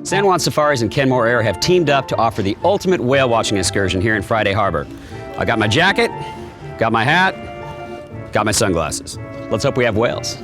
San Juan Safaris and Kenmore Air have teamed up to offer the ultimate whale watching excursion here in Friday Harbor. I got my jacket, got my hat, got my sunglasses. Let's hope we have whales.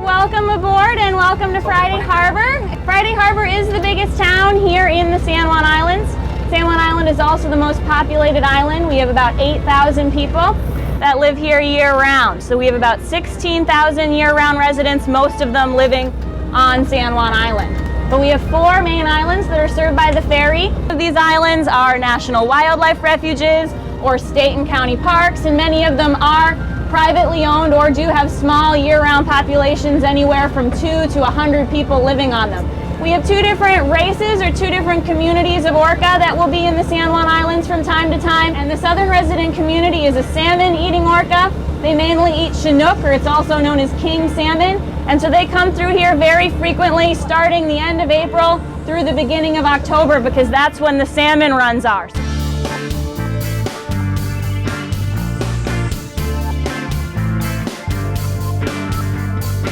Welcome aboard and welcome to Friday Harbor. Friday Harbor is the biggest town here in the San Juan Islands. San Juan Island is also the most populated island. We have about 8,000 people that live here year-round. So we have about 16,000 year-round residents, most of them living on San Juan Island. But we have 4 main islands that are served by the ferry. These islands are national wildlife refuges or state and county parks, and many of them are privately owned or do have small year-round populations, anywhere from 2 to 100 people living on them. We have 2 different races or 2 different communities of orca that will be in the San Juan Islands from time to time. And the southern resident community is a salmon-eating orca. They mainly eat Chinook, or it's also known as king salmon. And so they come through here very frequently, starting the end of April through the beginning of October, because that's when the salmon runs are.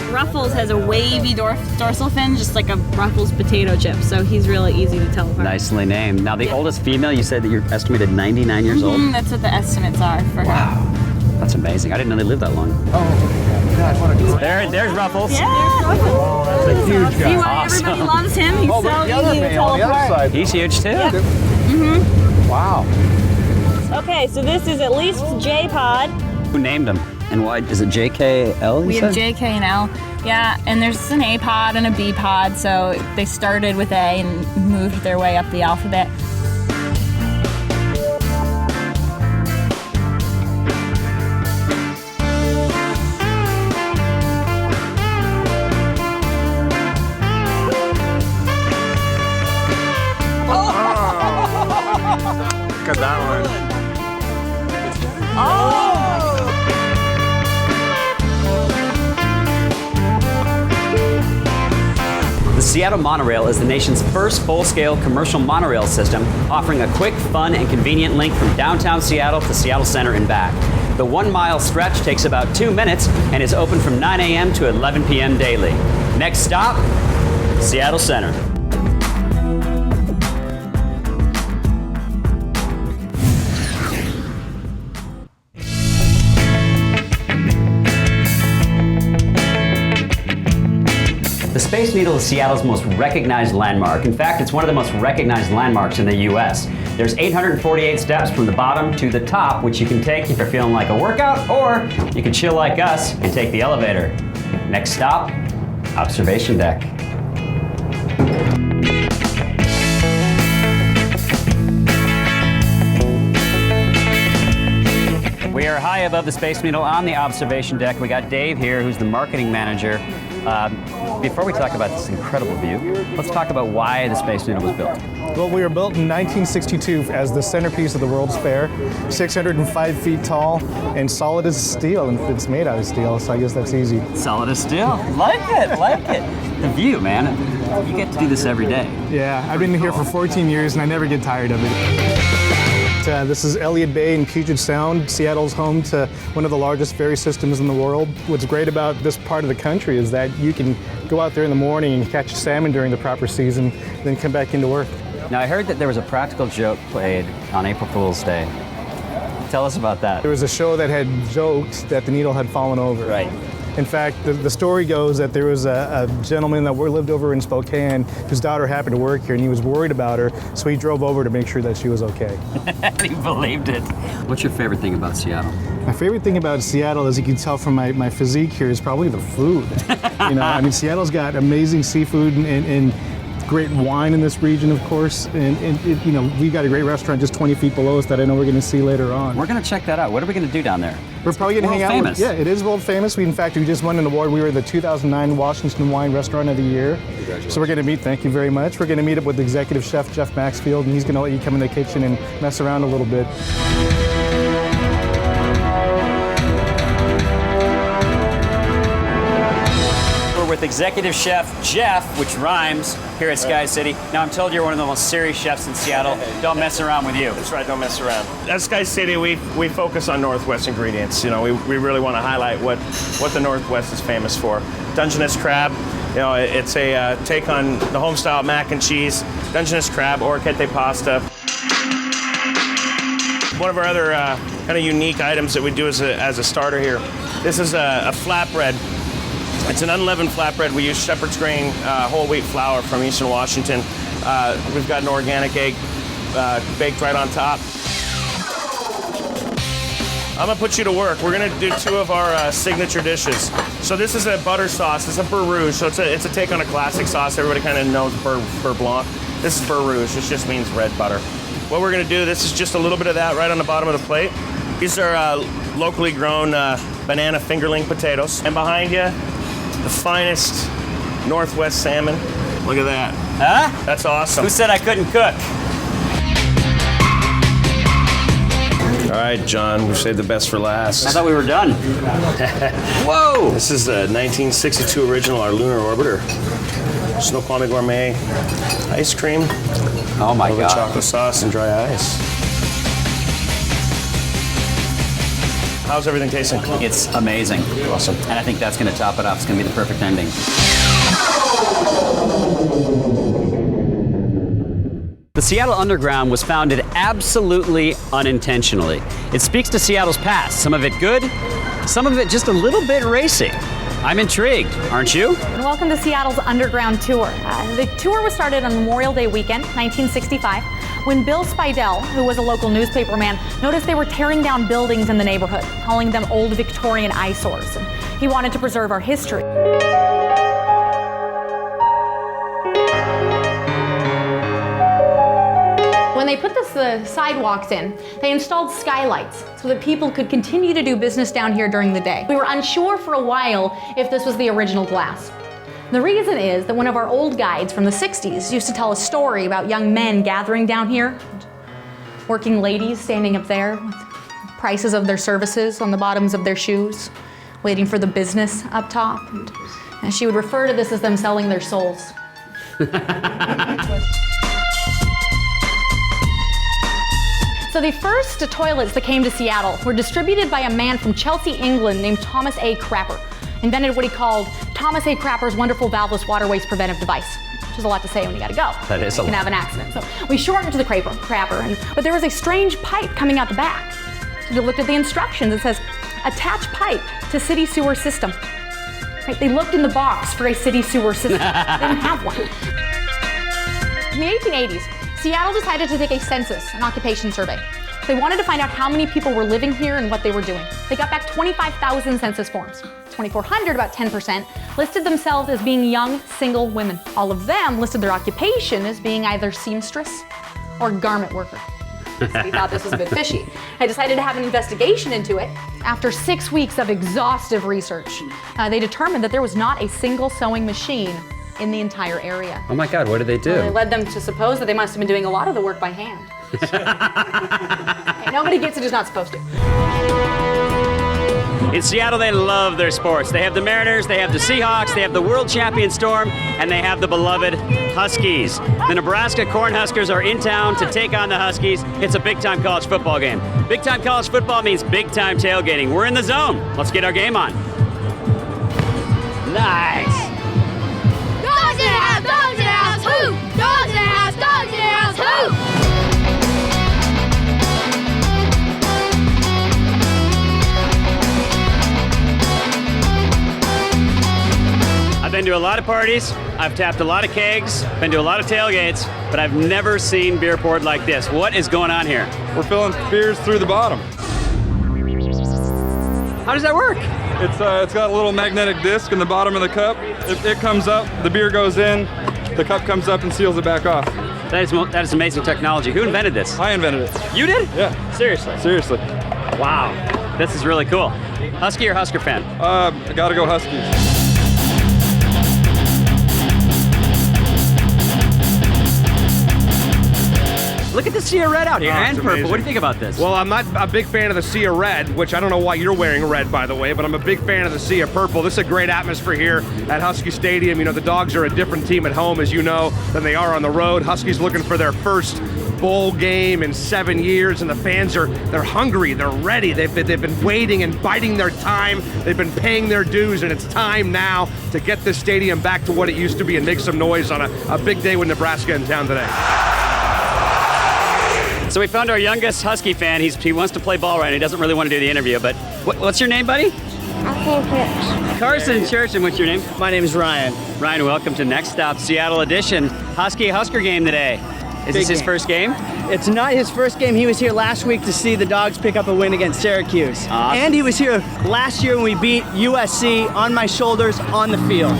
Ruffles has a wavy dorsal fin, just like a Ruffles potato chip, so he's really easy to tell apart. Nicely named. Now, the oldest female, you said that you're estimated 99 years old? That's what the estimates are for her. Wow, that's amazing. I didn't know they lived that long. Oh, God, what a great... There's Ruffles. Yeah, Oh, that's a huge guy. see why everybody loves him? He's so easy to tell on the other apart. side. He's huge, too. Yeah. Wow. Okay, so this is at least J-Pod. Who named him? And why? Is it JKL? We have J, K, and L. Yeah, and there's an A pod and a B pod, so they started with A and moved their way up the alphabet. Look at that one. Oh! The Seattle monorail is the nation's first full-scale commercial monorail system, offering a quick, fun, and convenient link from downtown Seattle to Seattle Center and back. The 1-mile stretch takes about 2 minutes and is open from 9 a.m. to 11 p.m. daily. Next stop, Seattle Center. The Space Needle is Seattle's most recognized landmark. In fact, it's one of the most recognized landmarks in the U.S. There's 848 steps from the bottom to the top, which you can take if you're feeling like a workout, or you can chill like us and take the elevator. Next stop, observation deck. We are high above the Space Needle on the observation deck. We got Dave here, who's the marketing manager. Before we talk about this incredible view, let's talk about why the Space Needle was built. Well, we were built in 1962 as the centerpiece of the World's Fair, 605 feet tall and solid as steel, and it's made out of steel, so I guess that's easy. Solid as steel. Like it, like it. The view, man. You get to do this every day. Yeah, I've been here for 14 years and I never get tired of it. This is Elliott Bay in Puget Sound. Seattle's home to one of the largest ferry systems in the world. What's great about this part of the country is that you can go out there in the morning and catch salmon during the proper season, then come back into work. Now, I heard that there was a practical joke played on April Fool's Day. Tell us about that. There was a show that had joked that the needle had fallen over. Right. In fact, the story goes that there was a gentleman that lived over in Spokane whose daughter happened to work here, and he was worried about her, so he drove over to make sure that she was okay. He believed it. What's your favorite thing about Seattle? My favorite thing about Seattle, as you can tell from my physique here, is probably the food. You know, I mean, Seattle's got amazing seafood and great wine in this region, of course, and you know, we got a great restaurant just 20 feet below us that I know we're going to see later on. We're going to check that out. What are we going to do down there? We're probably going to hang out. Famous. Yeah, it is world famous. We just won an award. We were the 2009 Washington Wine Restaurant of the Year. So we're going to meet. Thank you very much. We're going to meet up with executive chef Jeff Maxfield, and he's going to let you come in the kitchen and mess around a little bit. with executive chef Jeff, which rhymes, here at Sky City. Now, I'm told you're one of the most serious chefs in Seattle. Don't mess around with you. That's right, don't mess around. At Sky City, we focus on Northwest ingredients. You know, we really want to highlight what the Northwest is famous for. Dungeness crab, you know, it's a take on the home-style mac and cheese. Dungeness crab, orecchiette pasta. One of our other kind of unique items that we do as a starter here, this is a flatbread. It's an unleavened flatbread. We use shepherd's grain whole wheat flour from Eastern Washington. We've got an organic egg baked right on top. I'm gonna put you to work. We're gonna do two of our signature dishes. So this is a butter sauce. It's a beurre rouge. So it's a take on a classic sauce. Everybody kind of knows beurre blanc. This is beurre rouge. This just means red butter. What we're gonna do, this is just a little bit of that right on the bottom of the plate. These are locally grown banana fingerling potatoes. And behind you, the finest Northwest salmon. Look at that. Huh? That's awesome. Who said I couldn't cook? All right, John, we've saved the best for last. I thought we were done. Whoa! This is a 1962 original, our lunar orbiter. Snoqualmie Gourmet ice cream. Oh my Over God. chocolate sauce and dry ice. How's everything tasting? It's amazing. Awesome. And I think that's going to top it off. It's going to be the perfect ending. The Seattle Underground was founded absolutely unintentionally. It speaks to Seattle's past, some of it good, some of it just a little bit racy. I'm intrigued, aren't you? And welcome to Seattle's Underground Tour. The tour was started on Memorial Day weekend, 1965, when Bill Spidell, who was a local newspaperman, noticed they were tearing down buildings in the neighborhood, calling them old Victorian eyesores. And he wanted to preserve our history. When they put the sidewalks in, they installed skylights so that people could continue to do business down here during the day. We were unsure for a while if this was the original glass. The reason is that one of our old guides from the 60s used to tell a story about young men gathering down here, working ladies standing up there with prices of their services on the bottoms of their shoes, waiting for the business up top. And she would refer to this as them selling their souls. So the first toilets that came to Seattle were distributed by a man from Chelsea, England named Thomas A. Crapper. Invented what he called Thomas A. Crapper's wonderful valveless water waste preventive device, which is a lot to say when you gotta go. That is a You can lot. have an accident. So we shortened to the Crapper, but there was a strange pipe coming out the back. So they looked at the instructions. It says, attach pipe to city sewer system. Right? They looked in the box for a city sewer system. They didn't have one. In the 1880s, Seattle decided to take a census, an occupation survey. They wanted to find out how many people were living here and what they were doing. They got back 25,000 census forms. 2,400, about 10%, listed themselves as being young, single women. All of them listed their occupation as being either seamstress or garment worker. So we thought this was a bit fishy. I decided to have an investigation into it. After 6 weeks of exhaustive research, they determined that there was not a single sewing machine in the entire area. Oh my God, what did they do? It led them to suppose that they must have been doing a lot of the work by hand. Hey, nobody gets it who's not supposed to. In Seattle, they love their sports. They have the Mariners, they have the Seahawks, they have the world champion Storm, and they have the beloved Huskies. The Nebraska Cornhuskers are in town to take on the Huskies. It's a big-time college football game. Big-time college football means big-time tailgating. We're in the zone. Let's get our game on. Nice. Dogs in the house, dogs in the house, who? Dogs in the house, dogs in the house, who? I've been to a lot of parties, I've tapped a lot of kegs, been to a lot of tailgates, but I've never seen beer poured like this. What is going on here? We're filling beers through the bottom. How does that work? It's got a little magnetic disc in the bottom of the cup. It comes up, the beer goes in, the cup comes up and seals it back off. That is amazing technology. Who invented this? I invented it. You did? Yeah. Seriously? Seriously. Wow. This is really cool. Husky or Husker fan? I gotta go Huskies. Look at the sea of red out here, Oh, and it's purple. amazing. What do you think about this? Well, I'm not a big fan of the sea of red, which I don't know why you're wearing red, by the way, but I'm a big fan of the sea of purple. This is a great atmosphere here at Husky Stadium. You know, the Dogs are a different team at home, as you know, than they are on the road. Huskies looking for their first bowl game in 7 years, and the fans they're hungry, they're ready. They've been waiting and biding their time. They've been paying their dues, and it's time now to get this stadium back to what it used to be and make some noise on a big day with Nebraska in town today. So we found our youngest Husky fan. He wants to play ball right now. He doesn't really want to do the interview, but what's your name, buddy? Carson Church. And what's your name? My name is Ryan. Ryan, welcome to Next Stop Seattle edition. Husker game today. Is this his first game? It's not his first game. He was here last week to see the Dogs pick up a win against Syracuse. Awesome. And he was here last year when we beat USC on my shoulders on the field.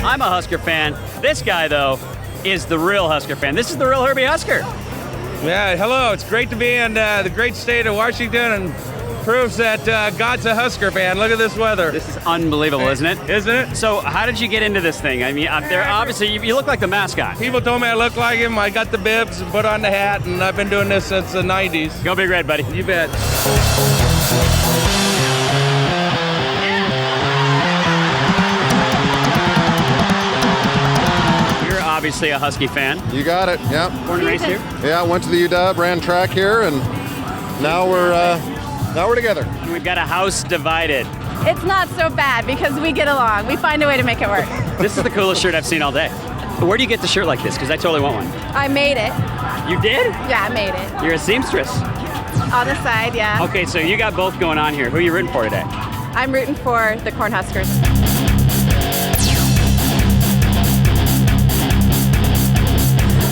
I'm a Husker fan. This guy, though, is the real Husker fan. This is the real Herbie Husker. Yeah, hello. It's great to be in the great state of Washington, and proves that God's a Husker fan. Look at this weather. This is unbelievable, isn't it? Isn't it? So how did you get into this thing? I mean, there obviously, you look like the mascot. People told me I look like him. I got the bibs and put on the hat, and I've been doing this since the 90s. Go Big Red, buddy. You bet. You're obviously a Husky fan. You got it. Yep. Born and raised here? Yeah, went to the UW, ran track here, and now we're together. We've got a house divided. It's not so bad because we get along. We find a way to make it work. This is the coolest shirt I've seen all day. Where do you get the shirt like this? Because I totally want one. I made it. You did? Yeah, I made it. You're a seamstress. On the side, yeah. Okay, so you got both going on here. Who are you rooting for today? I'm rooting for the Cornhuskers.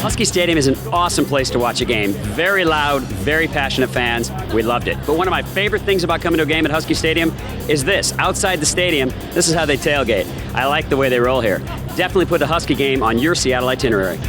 Husky Stadium is an awesome place to watch a game. Very loud, very passionate fans. We loved it. But one of my favorite things about coming to a game at Husky Stadium is this. Outside the stadium, this is how they tailgate. I like the way they roll here. Definitely put the Husky game on your Seattle itinerary.